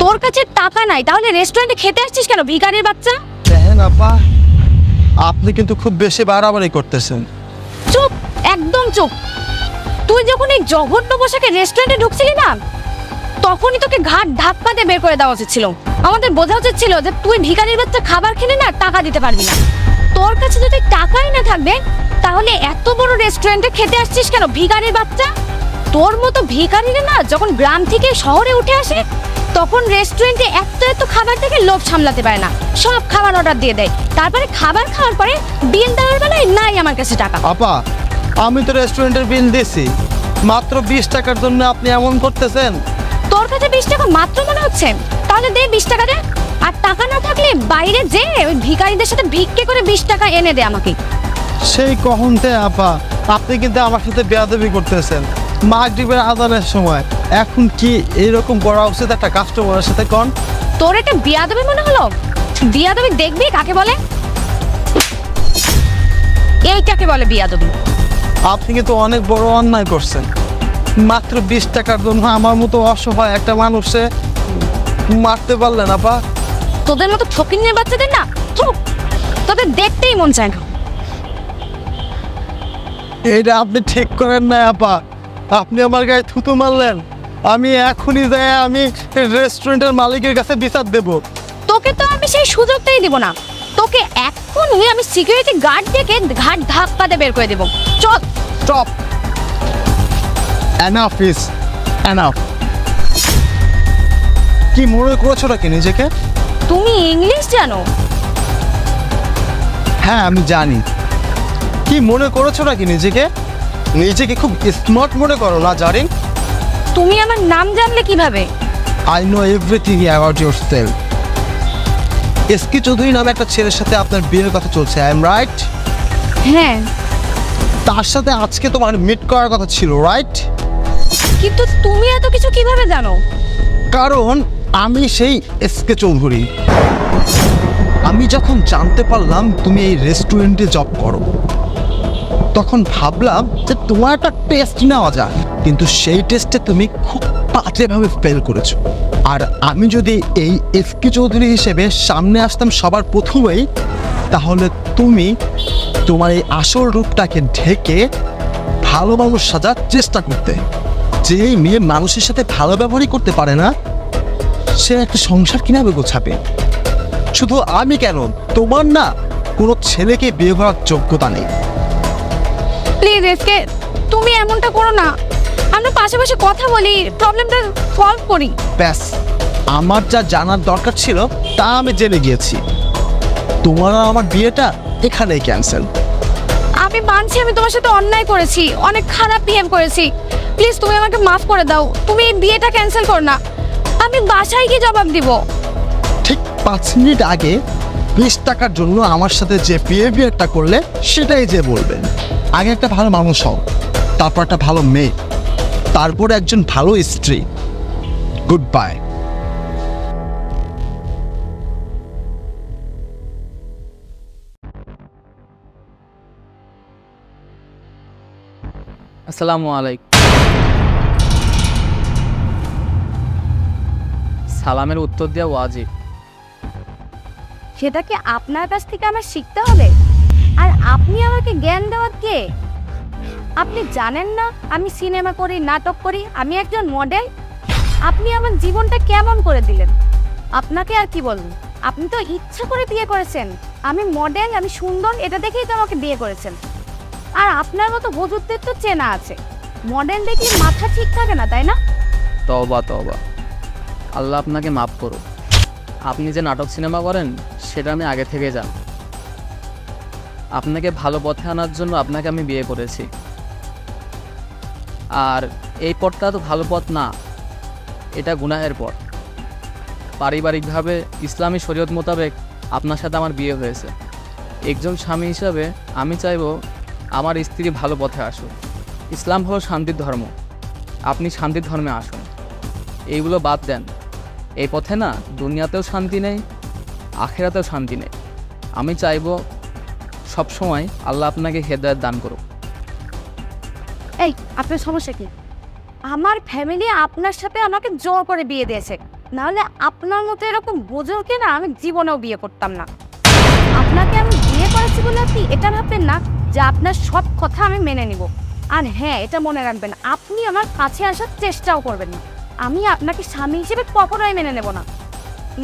তোর কাছে টাকা নাই, তাহলে রেস্টুরেন্টে খেতে আসছিস কেন ভিখারির বাচ্চা? দেখেন আপা, আপনি কিন্তু খুব বেশি বাড়াবাড়ি করতেছেন। চুপ, একদম চুপ। তুই যখন এই জঘন্য পোশাকে রেস্টুরেন্টে ঢুকছিলি না, তখনই তোকে ঘাট ধাক্কা দিয়ে বের করে দেওয়া উচিত ছিল। আমাদের বোঝা উচিত ছিল যে তুই ভিখারির বাচ্চা খাবার খেলে না টাকা দিতে পারবি না। তোর কাছে যদি টাকাই না থাকবে, তাহলে এত বড় রেস্টুরেন্টে খেতে আসছিস কেন ভিখারির বাচ্চা? তোর মতো ভিখারিরা না যখন গ্রাম থেকে শহরে উঠে আসে, তখন রেস্টুরেন্টে এত খাবার থেকে লোভ সামলাতে পারে না, সব খাবার অর্ডার দিয়ে দেয়। তারপরে খাবার খাওয়ার পরে বিল দেওয়ার বেলায় নাই আমার কাছে টাকা। আপা, আমি তো রেস্টুরেন্টের বিল দিয়েছি, মাত্র 20 টাকার জন্য আপনি এমন করতেছেন? তোর কাছে 20 টাকা মাত্র মনে হচ্ছে? তাহলে দে 20 টাকা দে। আর টাকা না থাকলে বাইরে যে ওই ভিখারিদের সাথে ভিক্ষে করে 20 টাকা এনে দে আমাকে। সেই কখনতে আপা, আপনি কিন্তু আমার সাথে বেয়াদবি করতেছেন মাগরিবের আজানের সময়। এখন কি এরকম করা উচিত একটা কাস্টমারের সাথে? কোন তোর এটা বেয়াদবি মনে হলো? বেয়াদবি দেখবি কাকে বলে? এইটাকে বলে বেয়াদবি। আপনি কিন্তু অনেক বড় অন্যায় করছেন। মাত্র 20 টাকার জন্য আমার মতো অসহায় একটা মানুষে মারতে পারলেন আপা? তোদের মতো ফকিন্নের বাচ্চাদের না তোদের দেখতেই মন চায় না। এইটা আপনি ঠিক করেন না আপা, আপনি আমার গায়ে থুতু মারলেন। আমি এখনই যাই, আমি রেস্টুরেন্টের মালিকের কাছে বিচার দেব। তোকে তো আমি সেই সুযোগটাই দিব না। তোকে এখনই আমি সিকিউরিটি গার্ড ডেকে ঘাট ধাক্কা দিয়ে বের করে দেব। চল। Stop, enough is enough. কি মনে করছো নাকি নিজেকে? তুমি ইংলিশ জানো? হ্যাঁ আমি জানি। কি মনে করেছো নাকি নিজেকে? নিজেকে খুব স্মার্ট মনে করো না জারিন? তুমি আমার নাম জানলে কিভাবে? I know everything about yourself. SK Chowdhury নামে একটা ছেলের সাথে আপনার বিয়ের কথা চলছে, আই এম রাইট? হ্যাঁ। তার সাথে আজকে তোমার মিট করার কথা ছিল, রাইট? কিন্তু তুমি এত কিছু কিভাবে জানো? কারণ আমি সেই এসকে চৌধুরী। আমি যখন জানতে পারলাম তুমি এই রেস্টুরেন্টে জব করো, তখন ভাবলাম যে তোমার একটা টেস্ট নেওয়া যায়, কিন্তু সেই টেস্টে তুমি খুব বাজেভাবে ফেল করেছো। আর আমি যদি এই এসকে চৌধুরী হিসেবে সামনে আসতাম সবার প্রথমেই, তাহলে তুমি তোমার এই আসল রূপটাকে ঢেকে ভালো মানুষ সাজার চেষ্টা করতে। যে মেয়ে মানুষের সাথে ভালো ব্যবহারই করতে পারে না, সে একটা সংসার কিভাবে গোছাবে? শুধু আমি কেন, তোমার না কোনো ছেলেকে বিয়ে করার যোগ্যতা নেই। প্লিজ এসকে, তুমি এমনটা করো না। আমরা পাশাপাশি কথা বলি, প্রবলেমটা সলভ করি। ব্যাস, আমার যা জানার দরকার ছিল তা আমি জেনে গিয়েছি। তোমার আর আমার বিয়েটা এখানেই ক্যান্সেল। আমি মানছি আমি তোমার সাথে অন্যায় করেছি, অনেক খারাপ বিহেভ করেছি। প্লিজ তুমি আমাকে মাফ করে দাও। তুমি এই বিয়েটা ক্যান্সেল করো না। আমি বাসায় গিয়ে জবাব দিব। ঠিক 5 মিনিট আগে 20 টাকার জন্য আমার সাথে যে বিহেভিয়ারটা করলে সেটাই যে বলবেন। আগে একটা ভালো মানুষ হও, তারপর একটা ভালো মেয়ে, তারপর একজন ভালো স্ত্রী। Good bye. আসসালামু আলাইকুম। সালামের উত্তর দেওয়া ওয়াজিব। সেটা কি আপনার কাছ থেকে আমার শিখতে হবে? আর আপনি আমাকে জ্ঞান দেওয়ার কে? আপনি জানেন না আমি সিনেমা করি, নাটক করি, আমি একজন মডেল? আপনি আমার জীবনটা কেমন করে দিলেন? আপনাকে আর কি বলবো? আপনি তো ইচ্ছা করে বিয়ে করেছেন। আমি মডেল, আমি সুন্দর, এটা দেখেই তো আমাকে বিয়ে করেছেন। আর আপনার মতো হুজুরদের তো চেনা আছে, মডেল দেখলে মাথা ঠিক থাকে না, তাই না? তওবা তওবা, আল্লাহ আপনাকে মাফ করুন। আপনি যে নাটক সিনেমা করেন সেটা আমি আগে থেকে জানি। আপনাকে ভালো পথে আনার জন্য আপনাকে আমি বিয়ে করেছি। আর এই পথটা তো ভালো পথ না, এটা গুনাহের পথ। পারিবারিকভাবে ইসলামী শরীয়ত মোতাবেক আপনার সাথে আমার বিয়ে হয়েছে। একজন স্বামী হিসাবে আমি চাইব আমার স্ত্রী ভালো পথে আসুক। ইসলাম হলো শান্তির ধর্ম, আপনি শান্তির ধর্মে আসুন। এইগুলো বাদ দেন। এই পথে না দুনিয়াতেও শান্তি নেই, আখিরাতেও শান্তি নেই। আমি চাইব সবসময় আল্লাহ আপনাকে হেদায়েত দান করুক। এই আপনার সমস্যা কি? আমার ফ্যামিলি আপনার সাথে আমাকে জোর করে বিয়ে দিয়েছে। নাহলে আপনার মতো এরকম বোঝোকে না আমি জীবনেও বিয়ে করতাম না। আপনাকে আমি বিয়ে করেছি বলে আপনি এটা ভাববেন না যে আপনার সব কথা আমি মেনে নিব। আর হ্যাঁ, এটা মনে রাখবেন, আপনি আমার কাছে আসার চেষ্টাও করবেন না। আমি আপনাকে স্বামী হিসেবে কখনোই মেনে নেব না।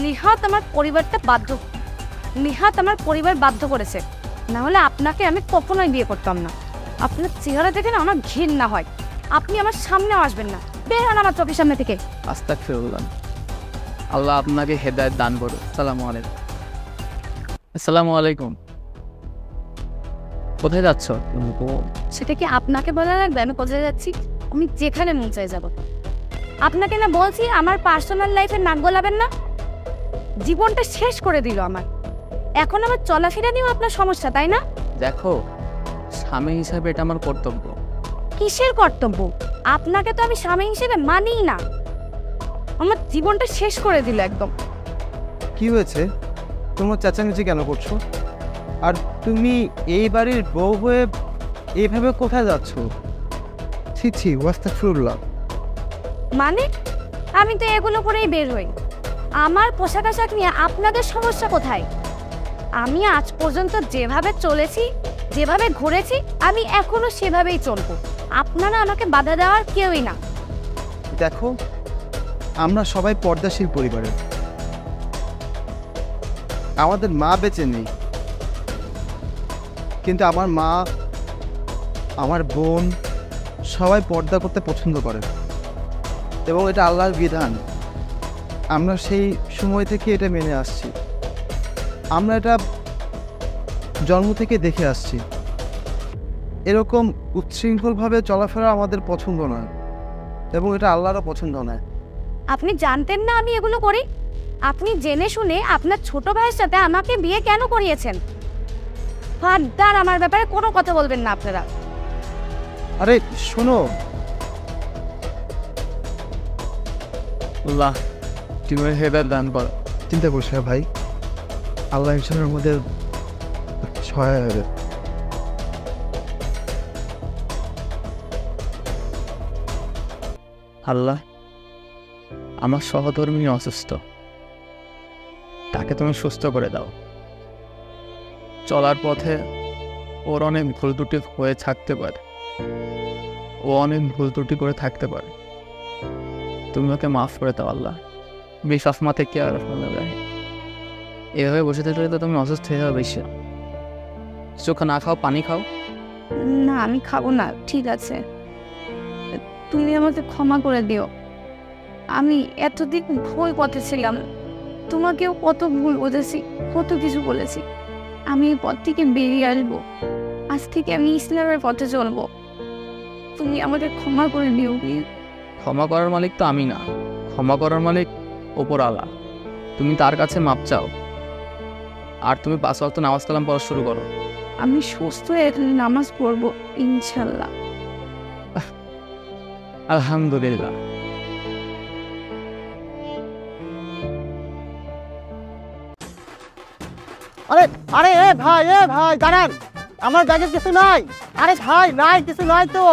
নিহাত আমার পরিবার বাধ্য করেছে, না হলে আপনাকে আমি কখনোই বিয়ে করতাম না। আপনার চেহারা দেখে না আমার ঘৃণা হয়। আপনি আমার সামনেও আসবেন না, বের হন আমার চোখের সামনে থেকে। আস্তাগফিরুল্লাহ। আল্লাহ আপনাকে হেদায়েত দান করুন। আসসালামু আলাইকুম। আসসালামু আলাইকুম। কোথায় যাচ্ছ? সেটা কি আপনাকে বলা লাগবে আমি কোথায় যাচ্ছি? আমি যেখানে মন চাই যাব। আপনাকে না বলছি আমার পার্সোনাল লাইফে নাক গলাবেন না। জীবনটা শেষ করে দিল আমার। এখন আমার চলাফেরা নিয়েও আপনার সমস্যা, তাই না? দেখো, স্বামী হিসাবে এটা আমার কর্তব্য। কিসের কর্তব্য? আপনাকে তো আমি স্বামী হিসেবে মানিই না। আমার জীবনটা শেষ করে দিল একদম। কি হয়েছে? তোমার চেঁচামেচি কেন করছো? আর তুমি এই বাড়ির বউ হয়ে এইভাবে কোথায় যাচ্ছ? ছি ছি, আস্তাগফিরুল্লাহ। মানে আমি তো এগুলো করেই বের হই। আমার পোশাক আশাক নিয়ে আপনাদের সমস্যা কোথায়? আমি আজ পর্যন্ত যেভাবে চলেছি, যেভাবে ঘুরেছি, আমি এখনো সেভাবেই চলবো। আপনারা আমাকে বাধা দেওয়ার কেউই না। দেখো, আমরা সবাই পর্দাশীল পরিবারের। আমাদের মা বেঁচে নেই, কিন্তু আমার মা, আমার বোন সবাই পর্দা করতে পছন্দ করে এবং এটা আল্লাহর বিধান। আমরা সেই সময় থেকে এটা মেনে আসছি। আমরা এটা জন্ম থেকে দেখে আসছি। এরকম উচ্ছৃঙ্খলভাবে চলাফেরা আমাদের পছন্দ নয় এবং এটা আল্লাহরও পছন্দ নয়। আপনি জানতেন না আমি এগুলো করি? আপনি জেনে শুনে আপনার ছোট ভাইয়ের সাথে আমাকে বিয়ে কেন করিয়েছেন? ফারদার আমার ব্যাপারে কোনো কথা বলবেন না আপনারা। আরে শোনো, আল্লাহ তুমি হেদায়েত দান করো। চিন্তা করছো না ভাই, আল্লাহ ইনশাআল্লাহ আমাদের সহায় হবে। আল্লাহ, আমার সহধর্মিনী অসুস্থ, তাকে তুমি সুস্থ করে দাও। চলার পথে ওর অনেক ভুল ত্রুটি হয়ে থাকতে পারে, ও অনেক ভুল ত্রুটি করে থাকতে পারে। তুমি ওকে মাফ করে দাও আল্লাহ। বিশ্বাস মাতে কে আর এভাবে বসে থাকলে তো তুমি অসুস্থ হয়ে যাবে বেশি। চোখ না খাও, পানি খাও। না আমি খাবো না, ঠিক আছে। তুমি আমাকে ক্ষমা করে দিও। আমি এতদিন ভুল পথে ছিলাম, তোমাকেও কত ভুল বুঝেছি, কত কিছু বলেছি। আমি এই পথ থেকে বেরিয়ে আসবো। আজ থেকে আমি ইসলামের পথে চলবো। তুমি আমাকে ক্ষমা করে দিও প্লিজ। ক্ষমা করার মালিক তো আমি না, ক্ষমা করার মালিক ওপর আল্লাহ। তুমি তার কাছে মাপ চাও আর তুমি 5 ওয়াক্ত নামাজ কালাম পড়া শুরু করো। আমি সুস্থ হয়ে নামাজ পড়বো ইনশাল্লাহ। আলহামদুলিল্লাহ। আরে আরে এ ভাই দাঁড়ান, আমার ব্যাগে কিছু নাই। আরে ভাই নাই, কিছু নাই তো।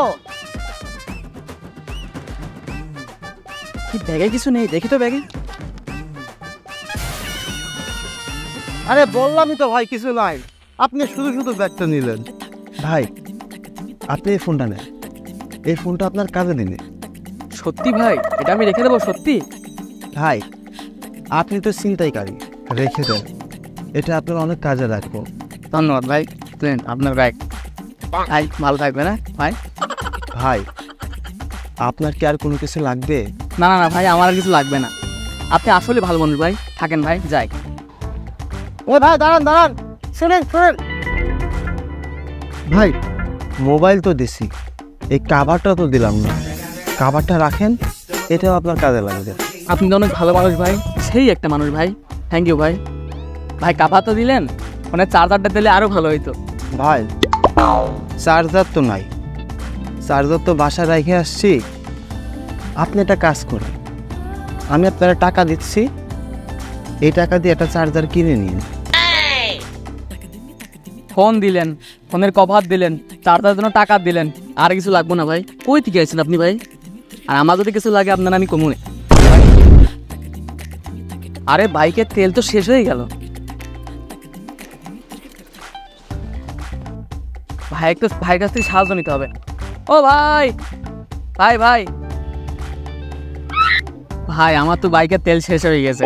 কি ব্যাগে কিছু নেই? দেখি তো ব্যাগে। আরে বললামই তো ভাই কিছু নাই। আপনি শুধু শুধু ব্যাগটা নিলেন। ভাই, আপনি এই ফোনটা নেন, এই ফোনটা আপনার কাজে দিনে। সত্যি ভাই? এটা আমি রেখে দেবো? সত্যি ভাই, আপনি তো ছিনতাইকারী, রেখে দেন, এটা আপনার অনেক কাজে রাখবো। ধন্যবাদ ভাই। আপনার ব্যাগ ভাই, ভালো থাকবে না ভাই? ভাই, আপনার কি আর কোনো কিছু লাগবে? না না না ভাই, আমার আর কিছু লাগবে না। আপনি আসলে ভালো মানুষ ভাই, থাকেন ভাই, যাই। ও ভাই দাঁড়ান, শুনেন। ভাই, মোবাইল তো দিছি, এই কাভারটা তো দিলাম না। কাভারটা রাখেন, এটাও আপনার কাজে লাগবে। আপনি তো অনেক ভালো মানুষ ভাই, সেই একটা মানুষ ভাই। থ্যাংক ইউ ভাই। ভাই কাপা তো দিলেন, মানে চার্জারটা দিলে আরও ভালো হইতো। ভাই, চার্জার তো নাই, চার্জার তো বাসায় রেখে আসছি। আপনি একটা কাজ করেন, আমি আপনারা টাকা দিচ্ছি, এই টাকা দিয়ে একটা চার্জার কিনে নিন। ফোন দিলেন, ফোনের কভার দিলেন, চার্জারের জন্য টাকা দিলেন, আর কিছু লাগবে না ভাই? কই থেকে আসছেন আপনি ভাই? আর আমার যদি কিছু লাগে আপনার আমি কমুনে। আরে বাইকের তেল তো শেষ হয়ে গেল। ভাই একটু ভাইয়ের কাছ থেকে সাহায্য নিতে হবে। ও ভাই ভাই ভাই ভাই আমার তো বাইকের তেল শেষ হয়ে গেছে।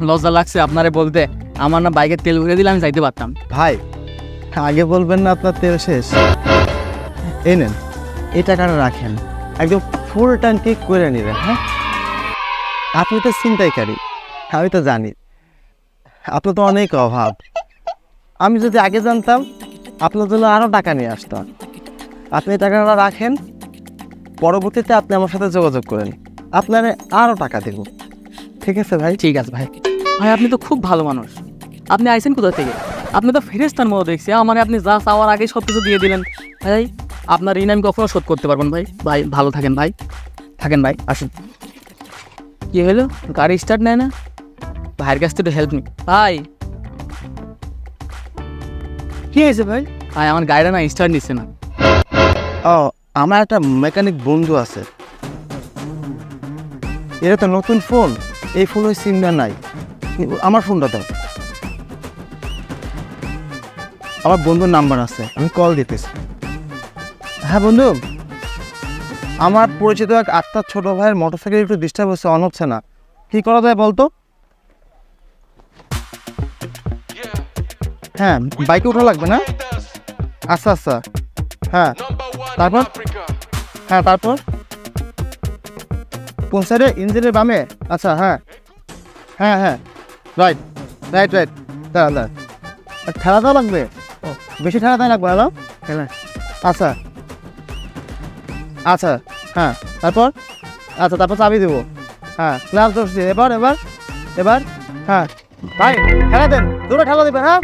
লজ্জা লাগছে আপনারে বলতে, আমার না বাইকের তেল ভরে দিলে আমি যাইতে পারতাম। ভাই আগে বলবেন না আপনার তেল শেষ। এই নেন, এই টাকাটা রাখেন, একদম ফুল ট্যাঙ্কি করে নেবেন। হ্যাঁ, আপনি তো ছিনতাইকারী, আমি তো জানি আপনার তো অনেক অভাব। আমি যদি আগে জানতাম আপনার জন্য আরও টাকা নিয়ে আসতাম। আপনি এই টাকাটা রাখেন, পরবর্তীতে আপনি আমার সাথে যোগাযোগ করেন, আপনারে আরও টাকা দেব। ঠিক আছে ভাই? ঠিক আছে ভাই। ভাই আপনি তো খুব ভালো মানুষ। আপনি আইছেন কোথা থেকে? আপনি তো ফেরেশতার মতো দেখছি। আমার আপনি যা চাওয়ার আগে সব কিছু দিয়ে দিলেন। ভাই আপনার ঋণ আমি কখনো শোধ করতে পারবেন ভাই। ভাই ভালো থাকেন ভাই, থাকেন ভাই, আসুন। কি হলো, গাড়ি স্টার্ট নেয় না? ভাইয়ের কাছ থেকে হেল্প নি। ভাই কি হয়েছে ভাই? ভাই আমার গাড়িটা না স্টার্ট নিচ্ছে না। ও, আমার একটা মেকানিক বন্ধু আছে, এটা তো নতুন ফোন, এই ফোনের সিমটা নাই। আমার ফোনটা দাও, আমার বন্ধুর নাম্বার আছে, আমি কল দিতেছি। হ্যাঁ বন্ধু, আমার পরিচিত এক আত্মার ছোট ভাইয়ের মোটরসাইকেল একটু ডিস্টার্ব হচ্ছে, অন হচ্ছে না, কী করা যায় বলতো? হ্যাঁ, বাইকে উঠা লাগবে না? আচ্ছা আচ্ছা, হ্যাঁ তারপর? হ্যাঁ তারপর কোন সাইডে? ইঞ্জিনের বামে? আচ্ছা হ্যাঁ হ্যাঁ হ্যাঁ, রাইট রাইট রাইট। দাঁড়া দাঁড়া, ঠেলা দেওয়া লাগবে? ও, বেশি ঠেলা দেওয়া লাগবে? হ্যালো, হ্যাঁ আচ্ছা আচ্ছা, হ্যাঁ তারপর? আচ্ছা তারপর চাবি দেবো। হ্যাঁ ক্লাস ধরছি, এবার এবার এবার হ্যাঁ ভাই ঠেলা দেন, জোরে ঠেলা দেবেন। হ্যাঁ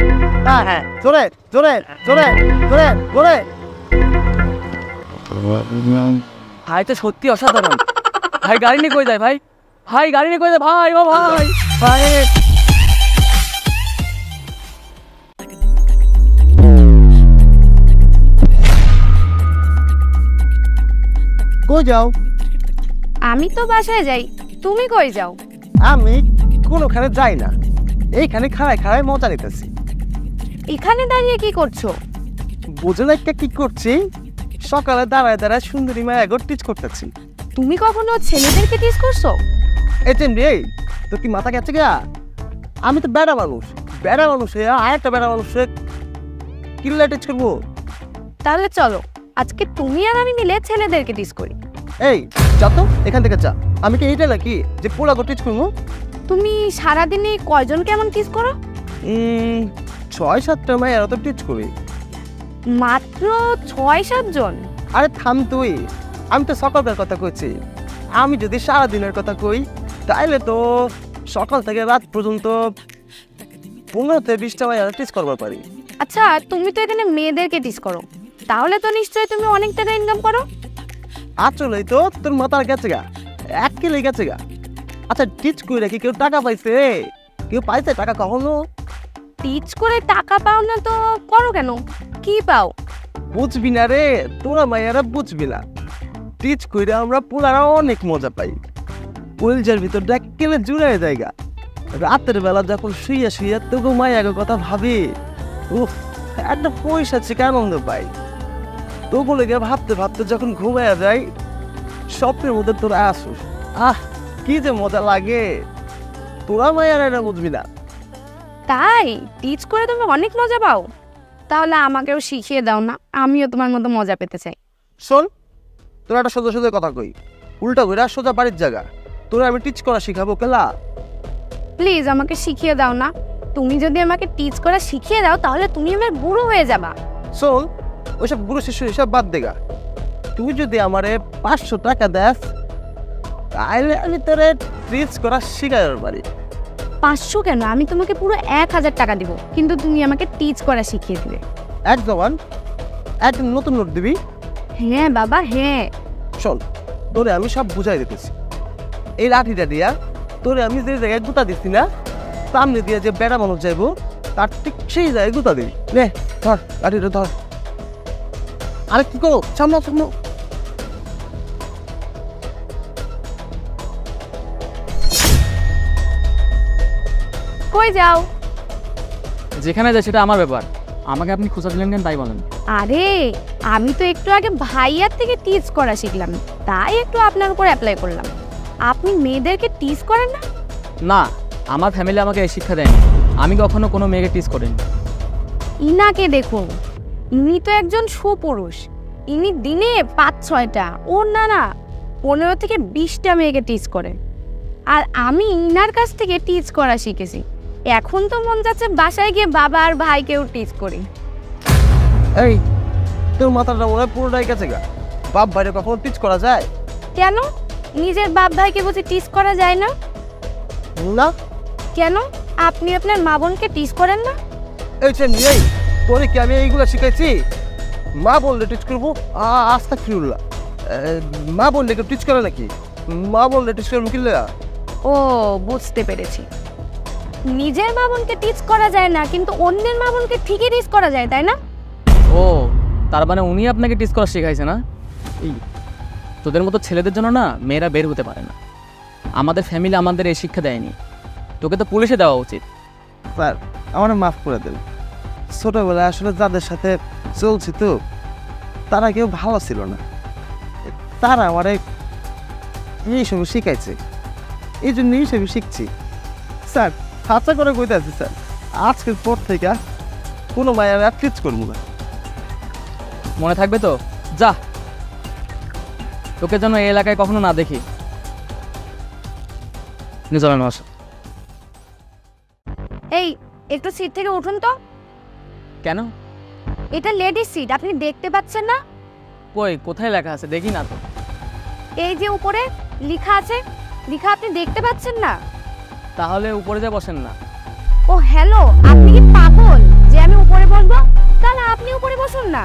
হ্যাঁ হ্যাঁ, জোরে জোরে জোরে জোরে জোরে। ভাই তো সত্যি অসাধারণ। ভাই গাড়ি নিয়ে কই যায়? ভাই ভাই গাড়ি নিয়ে কই যায়? ভাই ও ভাই ভাই কই যাও? আমি তো বাসায় যাই, তুমি কই যাও? আমি কোনোখানে যাই না, এইখানে খাড়ায় খাড়ায় মজা নিতেছি। এখানে দাঁড়িয়ে কি করছো? বুঝে না কি করছি? সকালে দাঁড়ায় দাঁড়ায় সুন্দরী মায়া টিচ করতেছি। তুমি কখনো ছেলেদেরকে টিজ করছো? এটেম রে, তোর কি মাথা গেছে গা? আমি তো বেড়া মানুষ, বেড়া মানুষ আরেকটা বেড়া মানুষ কিল্লা টিচ করবো? তাহলে চলো আজকে তুমি আর আমি মিলে ছেলেদেরকে টিজ করি। এই যা তো এখান থেকে যা, আমি কি এইটা নাকি যে পোলা টিচ করবো? তুমি সারাদিনে কয়জন কেমন টিজ করো? 6-7টা মায়ের তো টিচ করি। মাত্র 6-7 জন? আরে থাম তুই, আমি তো সকালের কথা কইছি। আমি যদি সারাদিনের কথা কই তাইলে তো সকাল থেকে রাত পর্যন্ত 15-20টা মায়ের টিচ করবার পারি। আচ্ছা তুমি তো এখানে মেয়েদেরকে টিজ করো, তাহলে তো নিশ্চয়ই তুমি অনেক টাকা ইনকাম করো। আসলেই তো তোর মাথার গেছে গা, 1 কিলো গেছে গা। আচ্ছা টিচ কইরা কি কেউ টাকা পাইছে? কেউ পাইছে টাকা কখনো? টিচ করে টাকা পাও না তো করো কেন, কি পাও? বুঝবি না রে, তোরা মায়েরা বুঝবি না। টিচ কইরা আমরা পোলারা অনেক মজা পাই, কলজার ভিতর ডাক্কেলে জুড়ে জায়গা। রাতের বেলা যখন শুইয়া শুইয়া তোকে মায়ের কথা ভাবি, উফ একটা পয়সা থেকে আনন্দ পাই। তোকে লেগে ভাবতে ভাবতে যখন ঘুমাইয়া যাই, স্বপ্নের মধ্যে তোরা আসুস, আহ কি যে মজা লাগে। তোরা মায়েরা এটা বুঝবি না। তাই টিচ করে তুমি অনেক মজা পাও? তাহলে আমাকেও শিখিয়ে দাও না, আমিও তোমার মতো মজা পেতে চাই। শোন, তোরা একটা সোজা সোজা কথা কই, উল্টা কইরা সোজা বাড়ির জায়গা। তোরা আমি টিচ করা শিখাবো কেলা? প্লিজ আমাকে শিখিয়ে দাও না। তুমি যদি আমাকে টিচ করা শিখিয়ে দাও তাহলে তুমি আমার বুড়ো হয়ে যাবা। শোন, ওইসব গুরু শিষ্য হিসাব বাদ দেগা। তুই যদি আমারে 500 টাকা দেস তাহলে আমি তোরে টিচ করা শিখাইবার পারি। 500 কেন, আমি তোমাকে পুরো 1000 টাকা দিব, কিন্তু তুমি আমাকে টিচ করা শিখিয়ে দিবে। এক জবান এক নতুন নোট দিবি? হ্যাঁ বাবা হ্যাঁ। শোন, তোরে আমি সব বুঝাই দিতেছি। এই লাঠিটা দিয়া তোরে আমি যে জায়গায় গুতা দিচ্ছি না, সামনে দিয়ে যে বেড়া মানুষ যাইবো তার ঠিক সেই জায়গায় গুতা দিবি। নে ধর লাঠিটা ধর। আরে কি করো, সামনে সামনে। কই যাও? যেখানে যায় সেটা আমার ব্যাপার, আমাকে আপনি খোঁজা দিলেন কেন তাই বলেন। আরে আমি তো একটু আগে ভাইয়ার থেকে টিজ করা শিখলাম, তাই একটু আপনার উপর অ্যাপ্লাই করলাম। আপনি মেয়েদেরকে টিজ করেন না? না, আমার ফ্যামিলি আমাকে এই শিক্ষা দেয়নি, আমি কখনো কোনো মেয়েকে টিজ করিনি। ইনাকে দেখুন, ইনি তো একজন সুপুরুষ। ইনি দিনে 5-6টা, ওর না 15 থেকে 20টা মেয়েকে টিজ করে। আর আমি ইনার কাছ থেকে টিজ করা শিখেছি। এখন তো মন যাচ্ছে বাসায় গিয়ে বাবা আর ভাইকেও টিজ করি। এই তোর মাথাটা মনে হয় পুরোটাই গেছে গা। বাপ বাইরে কখনো টিচ করা যায় কেন? নিজের বাপ ভাইকে বুঝি টিজ করা যায় না? না? কেন আপনি আপনার মা বোনকে টিজ করেন না? এই এই তোরে কি আমি এইগুলো শিখাইছি? মা বললে টিচ করবো? আস্তাগফিরুল্লাহ, মা বললে কেউ টিচ করে নাকি? মা বললে টিচ করবো কি লাগা? ও বুঝতে পেরেছি, নিজের মা বোনকে টিজ করা যায় না, কিন্তু অন্যের মা বোনকে ঠিকই টিজ করা যায়, তাই না? ও, তার মানে উনি আপনাকে টিজ করা শেখাইছে না? এই তোদের মতো ছেলেদের জন্য না মেয়েরা বের হতে পারে না। আমাদের ফ্যামিলি আমাদের এই শিক্ষা দেয়নি, তোকে তো পুলিশে দেওয়া উচিত। স্যার আমার মাফ করে দেন। ছোটবেলায় আসলে যাদের সাথে চলছি তো তারা কেউ ভালো ছিল না, তারা আমার এইসব শিখাইছে, এই জন্য এইসব শিখছি। স্যার হাতা করে কইতে আছি স্যার, আজকের পর থেকে কোনো মায়ের আর টিচ করবো না। মনে থাকবে তো? যা, তোকে যেন এই এলাকায় কখনো না দেখি। চলেন মাস। এই একটু সিট থেকে উঠুন তো। কেন? এটা লেডিস সিট, আপনি দেখতে পাচ্ছেন না? কই, কোথায় লেখা আছে দেখি না তো। এই যে উপরে লেখা আছে, লেখা আপনি দেখতে পাচ্ছেন না? তাহলে উপরে যা বসেন না। ও হ্যালো, আপনি কি পাগল যে আমি উপরে বসবো? তাহলে আপনি উপরে বসুন না।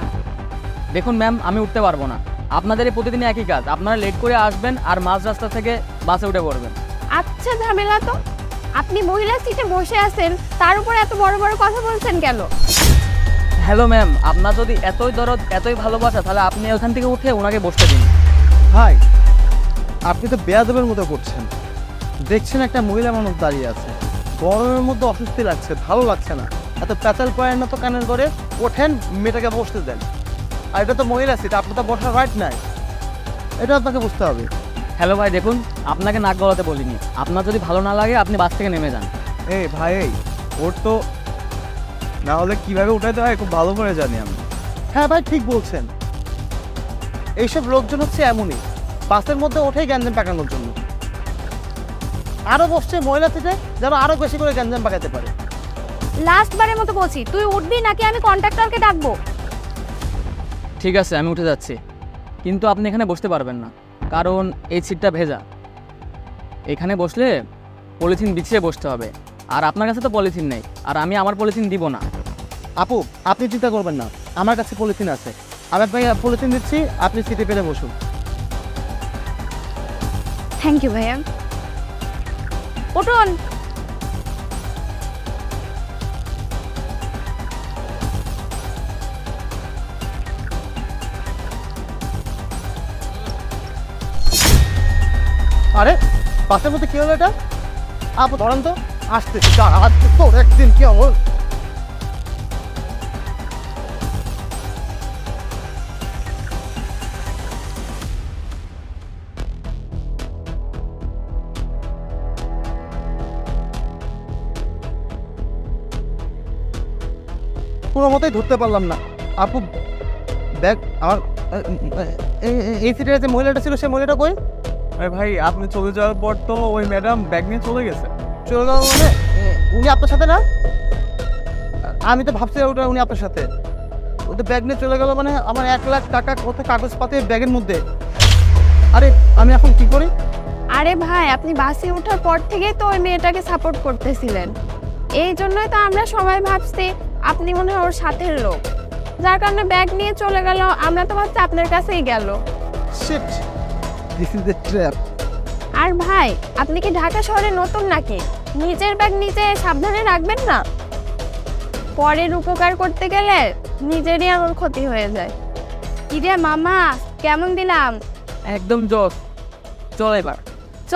দেখুন ম্যাম, আমি উঠতে পারবো না। আপনাদের এই প্রতিদিন একই কাজ, আপনারা লেট করে আসবেন আর মাঝ রাস্তা থেকে বাসে উঠে পড়বেন। আচ্ছা ঝামেলা তো। আপনি মহিলা সিটে বসে আছেন, তার উপর এত বড় বড় কথা বলছেন কেন? হ্যালো ম্যাম, আপনার যদি এতই দরদ এতই ভালোবাসা তাহলে আপনি ওখান থেকে উঠে ওনাকে বসতে দিন। ভাই আপনি তো বেয়াদবের মতো করছেন। দেখছেন একটা মহিলা মানুষ দাঁড়িয়ে আছে, গরমের মধ্যে অস্বস্তি লাগছে, ভালো লাগছে না, এত প্যাচাল পয়েন না তো কানের করে ওঠেন, মেয়েটাকে বসতে দেন। আর এটা তো মহিলা সিট, আপনার তো বসার রাইট নাই, এটা আপনাকে বুঝতে হবে। হ্যালো ভাই, দেখুন আপনাকে নাক গলাতে বলিনি। আপনার যদি ভালো না লাগে আপনি বাস থেকে নেমে যান। এই ভাই, এই ওর তো না হলে কিভাবে উঠাইতে হয় খুব ভালো করে জানি আমি। হ্যাঁ ভাই ঠিক বলছেন, এইসব লোকজন হচ্ছে এমনই, বাসের মধ্যে ওঠেই গ্যাঞ্জাম পাকানোর জন্য। আরো বসছে মহিলা থেকে যেন আরো বেশি করে গ্যাঞ্জাম পাকাতে পারে। লাস্ট বারের মতো বলছি, তুই উঠবি নাকি আমি কন্ট্রাক্টরকে ডাকবো? ঠিক আছে, আমি উঠে যাচ্ছি, কিন্তু আপনি এখানে বসতে পারবেন না, কারণ এই সিটটা ভেজা। এখানে বসলে পলিথিন বিছিয়ে বসতে হবে, আর আপনার কাছে তো পলিথিন নেই, আর আমি আমার পলিথিন দিব না। আপু আপনি চিন্তা করবেন না, আমার কাছে পলিথিন আছে, আমি আপনাকে পলিথিন দিচ্ছি, আপনি সিটে পেরে বসুন। থ্যাংক ইউ ভাইয়া। উঠুন। আরে বাসের মধ্যে কি হলো এটা? আপু ধরেন তো, আসতেছি, তোর একদিন কি আমার। কোনো মতেই ধরতে পারলাম না। আপু ব্যাগ আমার এই সিটের যে মহিলাটা ছিল সেই মহিলাটা কই? আরে ভাই, আপনি চলে যাওয়ার পর তো ওই ম্যাডাম ব্যাগ নিয়ে চলে গেছে। চলে যাওয়া মানে উনি আপনার সাথে না? আমি তো ভাবছি ওটা উনি আপনার সাথে। ওদের ব্যাগ নিয়ে চলে গেল মানে আমার 1 লাখ টাকা কোথায় কাগজপাতি ব্যাগের মধ্যে। আরে আমি এখন কি করি? আরে ভাই, আপনি বাসে ওঠার পর থেকেই তো ওই মেয়েটাকে সাপোর্ট করতেছিলেন, এই জন্যই তো আমরা সবাই ভাবছি আপনি মনে হয় ওর সাথের লোক, যার কারণে ব্যাগ নিয়ে চলে গেল। আমরা তো ভাবছি আপনার কাছেই গেল। Shit, this is the trap. আর ভাই, আপনি কি ঢাকা শহরে নতুন নাকি? নিজের ব্যাগ নিজে সাবধানে রাখবেন না, পরের উপকার করতে গেলে নিজেরই এমন ক্ষতি হয়ে যায়। কি রে মামা, কেমন দিলাম? একদম জোস, চল এবার। চ।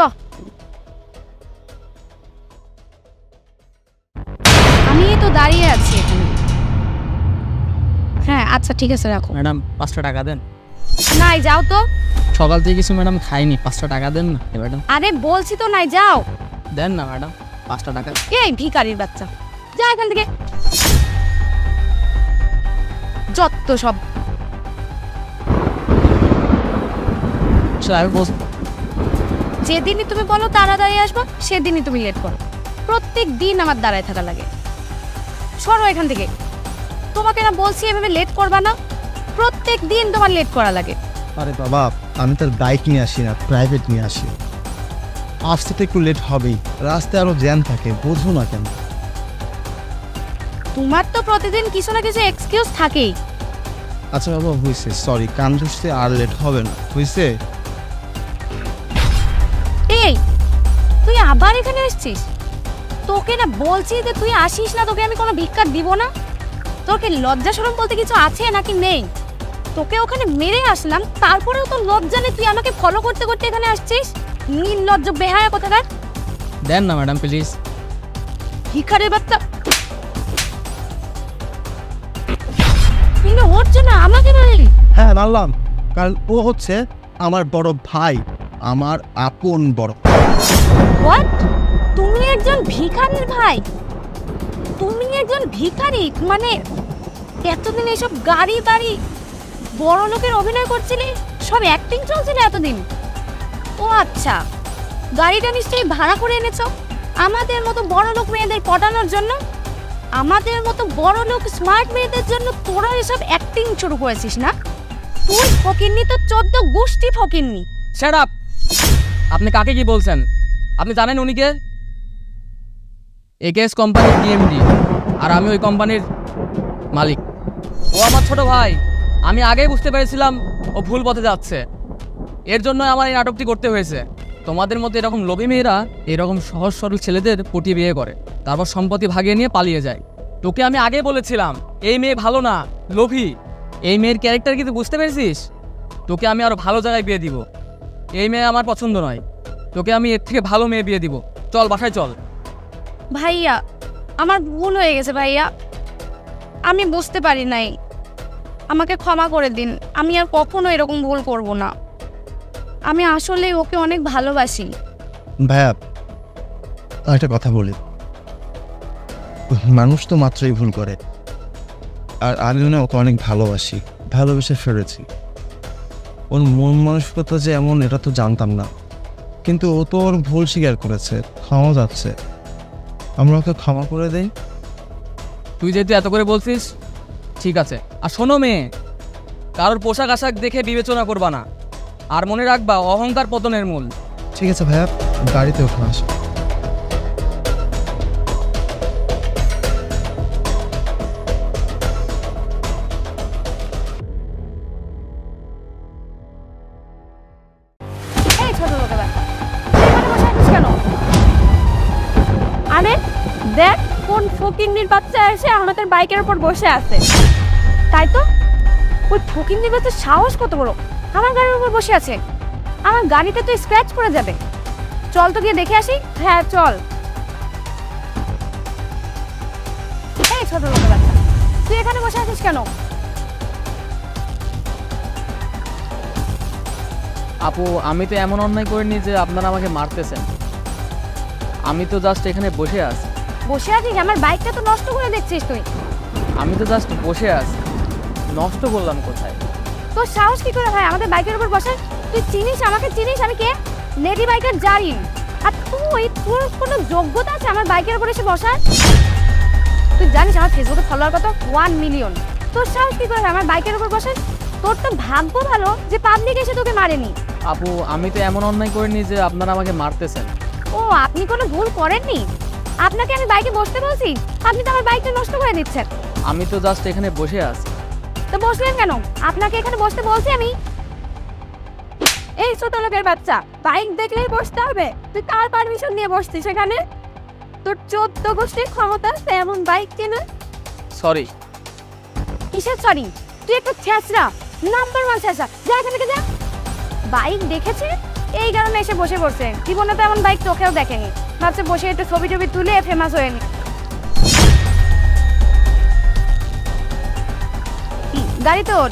তো দাঁড়িয়ে আছি এখানে। হ্যাঁ আচ্ছা ঠিক আছে রাখো। ম্যাডাম 5টা টাকা দেন। নাই যাও তো। সকাল থেকে কিছু ম্যাডাম খাইনি, 5টা টাকা দেন না ম্যাডাম। আরে বলছি তো নাই যাও। দেন না ম্যাডাম 5টা টাকা। এই ভিখারির বাচ্চা, যা এখান থেকে। যত সব। যেদিনই তুমি বলো তাড়াতাড়ি আসবো সেদিনই তুমি লেট করো। প্রত্যেক দিন আমার দাঁড়ায় থাকা লাগে। সরো এখান থেকে। তোমাকে না বলছি এভাবে লেট করবা না, প্রত্যেক দিন তোমার লেট করা লাগে। আরে বাবা, আমি তার বাইক নিয়ে আসি না, প্রাইভেট নিয়ে আসি। আসতে তো একটু লেট হবেই, রাস্তায় আরো জ্যাম থাকে, বোঝো না কেন? তোমার তো প্রতিদিন কিছু না কিছু এক্সকিউজ থাকেই। আচ্ছা বাবা হয়েছে, সরি, কান ধরতে আর লেট হবে না, হয়েছে? এই তুই আবার এখানে আসছিস? তোকে না বলছি যে তুই আসিস না, তোকে আমি কোনো ভিক্ষা দিব না। তোকে লজ্জা শরম বলতে কিছু আছে নাকি নেই? তোকে ওখানে মেরে আসলাম, তারপরেও তোর লজ্জা নেই, তুই আমাকে ফলো করতে করতে এখানে আসছিস। নির্লজ্জ বেহায়া কোথাকার। দেন না ম্যাডাম প্লিজ। ভিখারির বাচ্চা। কিন্তু হচ্ছে না, আমাকে মারলি। হ্যাঁ মানলাম, কারণ ও হচ্ছে আমার বড় ভাই, আমার আপন বড়। হোয়াট? তুমি একজন ভিখারির ভাই? তুমি একজন ভিখারি? মানে এতদিন এসব গাড়ি বাড়ি বড় লোকের অভিনয় করছিলে, সব অ্যাক্টিং চলছিল এতদিন? ও আচ্ছা, গাড়িটা নিশ্চয়ই ভাড়া করে এনেছো আমাদের মতো বড় লোক মেয়েদের পটানোর জন্য। আমাদের মতো বড় লোক স্মার্ট মেয়েদের জন্য তোরা এসব অ্যাক্টিং শুরু করেছিস না? তুই ফকিন্নি তো 14 গোষ্ঠী ফকিন্নি। Shut up! আপনি কাকে কি বলছেন? আপনি জানেন উনি কে? একেএস কোম্পানির ডিএমডি, আর আমি ওই কোম্পানির মালিক। ও আমার ছোট ভাই। আমি আগেই বুঝতে পেরেছিলাম ও ভুল পথে যাচ্ছে, এর জন্য আমার এই নাটকটি করতে হয়েছে। তোমাদের মধ্যে এরকম লোভী মেয়েরা এরকম সহজ সরল ছেলেদের পটিয়ে বিয়ে করে, তারপর সম্পত্তি ভাগিয়ে নিয়ে পালিয়ে যায়। তোকে আমি আগে বলেছিলাম এই মেয়ে ভালো না, লোভী। এই মেয়ের ক্যারেক্টার কিন্তু বুঝতে পেরেছিস? তোকে আমি আরো ভালো জায়গায় বিয়ে দিব। এই মেয়ে আমার পছন্দ নয়, তোকে আমি এর থেকে ভালো মেয়ে বিয়ে দিব। চল বাসায় চল। ভাইয়া আমার ভুল হয়ে গেছে ভাইয়া, আমি বুঝতে পারি নাই, আমাকে ক্ষমা করে দিন। আমি আর কখনো এরকম ভুল করব না। আমি আসলে ওকে অনেক ভালোবাসি। ভাইয়া একটা কথা বলি, মানুষ তো মাত্রই ভুল করে, আর আমিও না ওকে অনেক ভালোবাসি, ভালোবেসে ফেলেছি। ওর মন মানসিকতা যে এমন এটা তো জানতাম না, কিন্তু ও তো ওর ভুল স্বীকার করেছে, ক্ষমা যাচ্ছে। আমরা ওকে ক্ষমা করে দেই। তুই যেহেতু এত করে বলছিস ঠিক আছে। আর শোনো মেয়ে, কারোর পোশাক আশাক দেখে বিবেচনা করবা না, আর মনে রাখবা অহংকার পতনের মূল। ঠিক আছে ভাইয়া, গাড়িতে উঠে আসো। এই ছোট লোকের বাচ্চা, এখানে বসে আছিস কেন? আরে দেখ কোন ফকিন্নির বাচ্চা এসে আমাদের বাইকের উপর বসে আছে। তাই তো, ওই ফকিন্নির বাচ্চার সাহস কত বড়, আমার গাড়ির উপর বসে আছে। আমার গাড়িটা তো স্ক্র্যাচ করে যাবে। চল তো গিয়ে দেখে আসি। হ্যাঁ চল। এই ছোট লোকের বাচ্চা, তুই এখানে বসে আছিস কেন? আপু আমি তো এমন অন্যায় করিনি যে আপনারা আমাকে মারতেছেন। আমি তো জাস্ট এখানে বসে আছি। বসে আছিস? আমার বাইকটা তো নষ্ট করে দেখছিস তুই। আমি তো জাস্ট বসে আছি, নষ্ট করলাম কোথায়? তোর সাহস কি করে হয় আমাদের বাইকের উপর বসার? তুই চিনিস আমাকে? চিনিস আমি কে? Lady biker Zarin. আর তুই, তোর কোনো যোগ্যতা আছে আমার বাইকের উপর এসে বসার? তুই জানিস আমার ফেসবুকে ফলোয়ার কত? 1 মিলিয়ন। তোর সাহস কি করে হয় আমার বাইকের উপর বসার? তোর তো ভাগ্য ভালো যে পাবলিক এসে তোকে মারেনি। আপু আমি তো এমন অন্যায় করিনি যে আপনারা আমাকে মারতেছেন। ও আপনি কোনো ভুল করেননি? আপনাকে আমি বাইকে বসতে বলছি, আপনি তো আমার বাইকটা নষ্ট করে দিচ্ছেন। আমি তো জাস্ট এখানে বসে আছি। তো বসলেন কেন? আপনাকে এখানে বসতে বলছি আমি। এই ছোট লোকের বাচ্চা, বাইক দেখলেই বসতে হবে? তুই কার পারমিশন নিয়ে বসছিস এখানে? তোর 14 গোষ্ঠীর ক্ষমতা আছে এমন বাইক কেনা? সরি। কিসের সরি? তুই একটা ছেঁচড়া, নাম্বার 1 ছেঁচড়া। যা এখান থেকে যা। বাইক দেখেছে এই কারণে এসে বসে পড়ছে, জীবনে তো এমন বাইক চোখেও দেখেনি। ভাবছে বসে একটু ছবি টবি তুলে ফেমাস হয়ে নি। গাড়িতে ওঠ।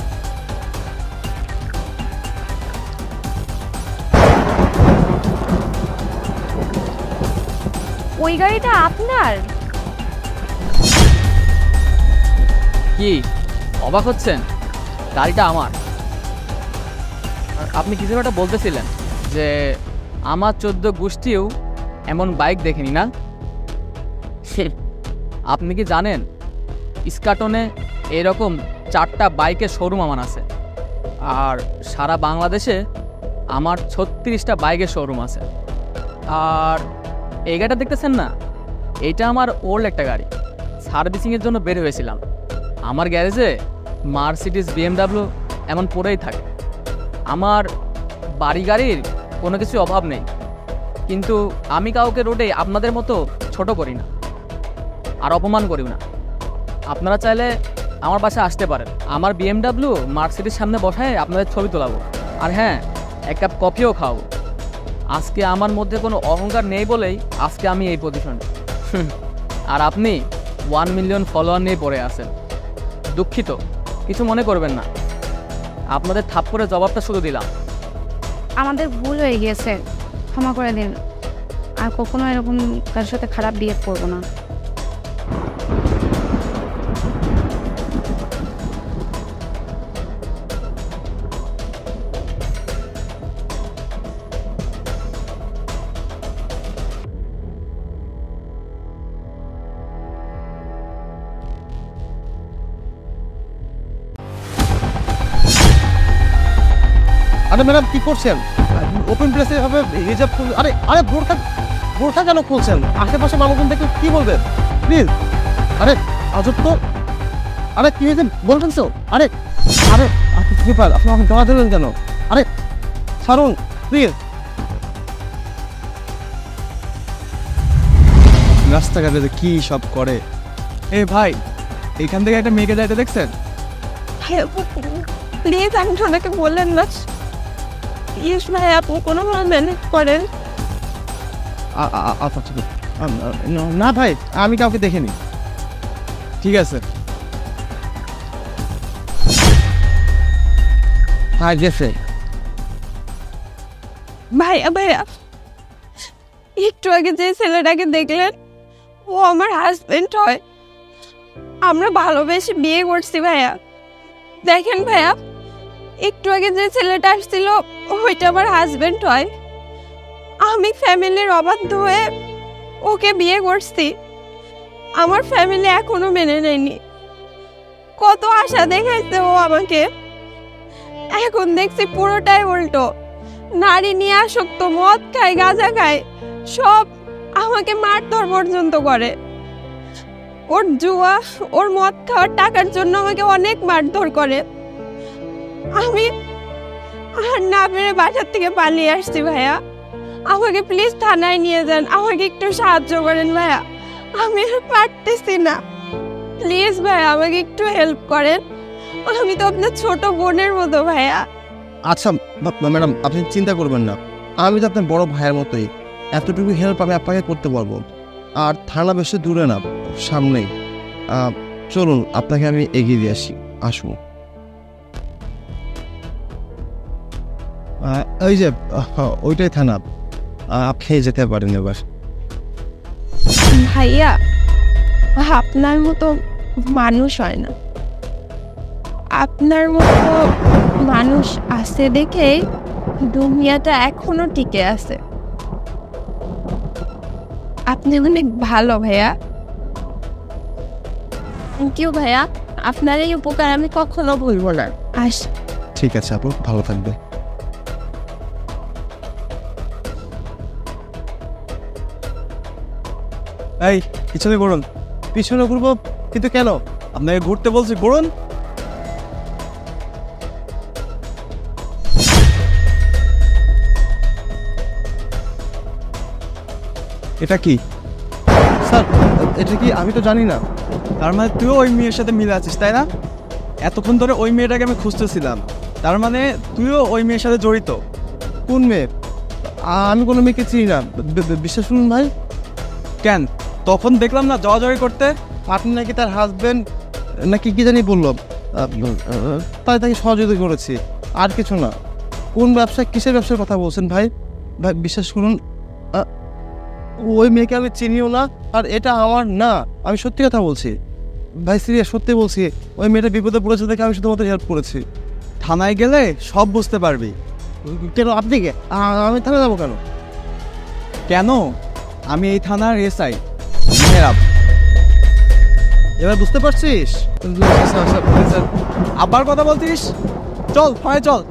ওই গাড়িটা আপনার? কি অবাক হচ্ছেন? গাড়িটা আমার। আর আপনি কিছু একটা বলতেছিলেন যে আমার 14 গোষ্ঠীও এমন বাইক দেখেনি না? আপনি কি জানেন ইস্কাটনে এরকম 4টা বাইকের শোরুম আমার আছে, আর সারা বাংলাদেশে আমার 36টা বাইকের শোরুম আছে। আর এই গাড়িটা দেখতেছেন না, এইটা আমার ওল্ড একটা গাড়ি, সার্ভিসিংয়ের জন্য বের হয়েছিলাম। আমার গ্যারেজে মার্সিডিজ BMW এমন পড়েই থাকে। আমার বাড়ি গাড়ির কোনো কিছু অভাব নেই, কিন্তু আমি কাউকে রোডে আপনাদের মতো ছোট করি না আর অপমান করিও না। আপনারা চাইলে আমার বাসায় আসতে পারেন, আমার BMW মার্সিডিজ সামনে বসায় আপনাদের ছবি তোলাবো, আর হ্যাঁ, 1 কাপ কফিও খাওয়াবো। আজকে আমার মধ্যে কোনো অহংকার নেই বলেই আজকে আমি এই পজিশনে। আর আপনি 1 মিলিয়ন ফলোয়ার নিয়ে পড়ে আছেন। দুঃখিত, কিছু মনে করবেন না, আপনাদের থাপ্পড়ের জবাবটা শুধু দিলাম। আমাদের ভুল হয়ে গিয়েছে, ক্ষমা করে দিন। আর কখনো এরকম কার সাথে খারাপ বিহেভ করবো না। আরে ম্যাডাম কি করছেন? ওপেন প্লেসে এভাবে হিজাব খুলে, আরে আরে বোরখা বোরখা কেন খুলছেন? আশেপাশে মানুষজন দেখলে কি বলবেন? প্লিজ। আরে আজব তো। আরে কি হয়েছে বলবেন তো? আরে আরে আপনি কি ব্যাপার? আপনি আমাকে ধরা দিলেন কেন? আরে ছাড়ুন প্লিজ। রাস্তাঘাটে যে কি সব করে। এই ভাই, এখান থেকে একটা মেয়েকে যাইতে দেখছেন? প্লিজ আমি ওনাকে বললেন না। ইয়েস ভাই, আপনি কোনোভাবে ম্যানেজ করেন। আচ্ছা ঠিক আছে। না ভাই, আমি কাউকে দেখিনি। ঠিক আছে। হ্যাঁ গেছে। ভাইয়া ভাইয়া, একটু আগে যে ছেলেটাকে দেখলেন, ও আমার হাজবেন্ড হয়। আমরা ভালোবেসে বিয়ে করছি ভাইয়া। দেখেন ভাইয়া, একটু আগে যে ছেলেটা আসছিল ওইটা আমার হাজবেন্ড হয়। আমি ফ্যামিলির অবাধ্য হয়ে ওকে বিয়ে করছি। আমার ফ্যামিলি এখনো মেনে নেয়নি। কত আশা দেখাইছে ও আমাকে, এখন দেখছি পুরোটাই উল্টো। নারী নিয়ে আসক্ত, মদ খায়, গাঁজা খায়, সব আমাকে মারধর পর্যন্ত করে। ওর জুয়া, ওর মদ খাওয়ার টাকার জন্য আমাকে অনেক মারধর করে। আমি আর না পেরে বাসার থেকে পালিয়ে আসছি ভাইয়া। আমাকে প্লিজ থানায় নিয়ে যান, আমাকে একটু সাহায্য করেন ভাইয়া। আমি আর পারতেছি না, প্লিজ ভাইয়া আমাকে একটু হেল্প করেন। আমি তো আপনার ছোট বোনের মতো ভাইয়া। আচ্ছা ম্যাডাম, আপনি চিন্তা করবেন না, আমি তো আপনার বড় ভাইয়ের মতোই। এতটুকু হেল্প আমি আপনাকে করতে পারবো। আর থানা বেশি দূরে না, সামনেই। চলুন আপনাকে আমি এগিয়ে দিয়ে আসি। আসুন। ওই যে ওইটাই থানা, আপনি যেতে পারেন এবার। ভাইয়া, আপনার মতো মানুষ হয় না। আপনার মতো মানুষ আছে দেখেই দুনিয়াটা এখনো টিকে আছে। আপনি অনেক ভালো ভাইয়া। থ্যাংক ইউ ভাইয়া, আপনার এই উপকার আমি কখনো ভুলবো না। ঠিক আছে আপু, ভালো থাকবে। এই পিছনে ঘুরুন। পিছনে ঘুরবো কিন্তু কেন? আপনাকে ঘুরতে বলছি, ঘুরুন। এটা কি স্যার? এটা কি? আমি তো জানি না। তার মানে তুইও ওই মেয়ের সাথে মিলে আছিস, তাই না? এতক্ষণ ধরে ওই মেয়েটাকে আমি খুঁজতেছিলাম, তার মানে তুইও ওই মেয়ের সাথে জড়িত। কোন মেয়ে? আমি কোনো মেয়েকে চিনি না, বিশ্বাস করুন ভাই। কেন? তখন দেখলাম না জড়াজড়ি করতে। আপনি নাকি তার হাজবেন্ড নাকি কি জানি বললো। তাই তাকে সহযোগিতা করেছি, আর কিছু না। কোন ব্যবসা, কিসের ব্যবসার কথা বলছেন ভাই? ভাই বিশ্বাস করুন, ওই মেয়েকে আমি চিনিও না, আর এটা আমার না। আমি সত্যি কথা বলছি ভাই, সিরিয়াস সত্যি বলছি। ওই মেয়েটা বিপদে পড়েছে দেখে আমি শুধুমাত্র হেল্প করেছি। থানায় গেলে সব বুঝতে পারবি। কেন আপনি কে? আমি থানায় যাবো কেন? কেন? আমি এই থানার এসআই মেহরাব। এবার বুঝতে পারছিস? আবার কথা বলতিস? চল থানায় চল।